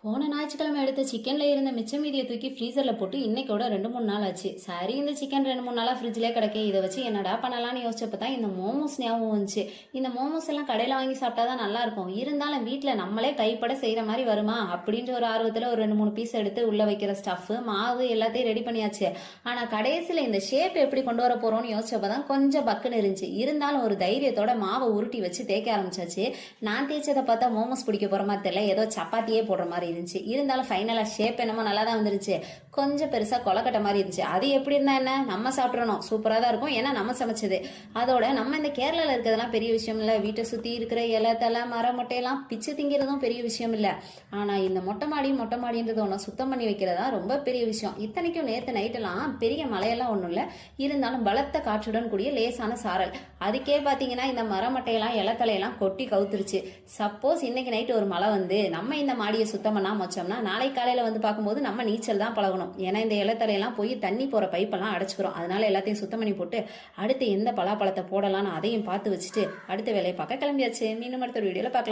போன ஞாயிற்றுக்கிழமை எடுத்த சிக்கன்ல இருந்த மிச்ச மீதியை தூக்கி ஃப்ரீசர்ல போட்டு இன்னைக்கோட 2-3 நாள் ஆச்சு. சரி, இந்த சிக்கன் 2-3 நாளா ஃப்ரிட்ஜ்லேயே கிடக்கே, இதை வச்சு என்னடா பண்ணலாம்னு யோசிச்சப்ப தான் இந்த மோமோஸ் ஞாபகம் வந்துச்சு. இந்த மோமோஸ் எல்லாம் கடையில வாங்கி சாப்பிட்டாதான் நல்லா இருக்கும். இருந்தாலும் வீட்டில் நம்மளே கைப்பட செய்யற மாதிரி வருமா அப்படின்ற ஒரு ஆர்வத்தில் ஒரு 2-3 பீஸ் எடுத்து உள்ள வைக்கிற ஸ்டஃப் மாவு எல்லாத்தையும் ரெடி பண்ணியாச்சு. ஆனா கடைசியில் இந்த ஷேப் எப்படி கொண்டு வர போறோம்னு யோசிச்சப்பதான் கொஞ்சம் பக்குன்னு இருந்துச்சு. இருந்தாலும் ஒரு தைரியத்தோட மாவை உருட்டி வச்சு தேய்க்க ஆரம்பிச்சாச்சு. நான் தேய்ச்சதை பார்த்தா மோமோஸ் பிடிக்க போற மாதிரி தெரியல, ஏதோ சப்பாத்தியே போடுற மாதிரி இருந்துச்சு. இருந்தாலும் ஃபைனலாக ஷேப் என்னமோ நல்லா தான் வந்துருச்சு. கொஞ்சம் பெருசாக கொலக்கட்டை மாதிரி இருந்துச்சு. அது எப்படி இருந்தா என்ன, நம்ம சாப்பிட்றணும், சூப்பராக தான் இருக்கும். ஏன்னா நம்ம சமைச்சது. அதோட நம்ம இந்த கேரளாவில் இருக்கிறதெல்லாம் பெரிய விஷயம் இல்லை. வீட்டை சுற்றி இருக்கிற இலை தலை மரம் மொட்டையெல்லாம் பிச்சு திங்கிறதும் பெரிய விஷயம் இல்லை. ஆனால் இந்த மொட்டை மாடின்றது ஒன்று சுத்தம் பண்ணி வைக்கிறதா ரொம்ப பெரிய விஷயம். இத்தனைக்கும் நேற்று நைட்டெல்லாம் பெரிய மழையெல்லாம் ஒன்றும் இல்லை. இருந்தாலும் பலத்த காற்றுடன் கூடிய லேசான சாரல். அதுக்கே பார்த்தீங்கன்னா இந்த மரமட்டையெல்லாம் இலத்தலையெல்லாம் கொட்டி கவுத்துருச்சு. சப்போஸ் இன்னைக்கு நைட்டு ஒரு மழை வந்து நம்ம இந்த மாடியை சுத்தம் பண்ணாம வச்சோம்னா நாளை காலையில வந்து பார்க்கும்போது நம்ம நீச்சல் தான் பழகணும். ஏன்னா இந்த இலத்தலையெல்லாம் போய் தண்ணி போற பைப்பெல்லாம் அடைச்சுக்கிறோம். அதனால எல்லாத்தையும் சுத்தம் பண்ணி போட்டு அடுத்து எந்த பலாப்பழத்தை போடலாம்னு அதையும் பார்த்து வச்சுட்டு அடுத்த வேலையை பார்க்க கிளம்பியாச்சு. மீண்டும் அடுத்த வீடியோல பார்க்கலாம்.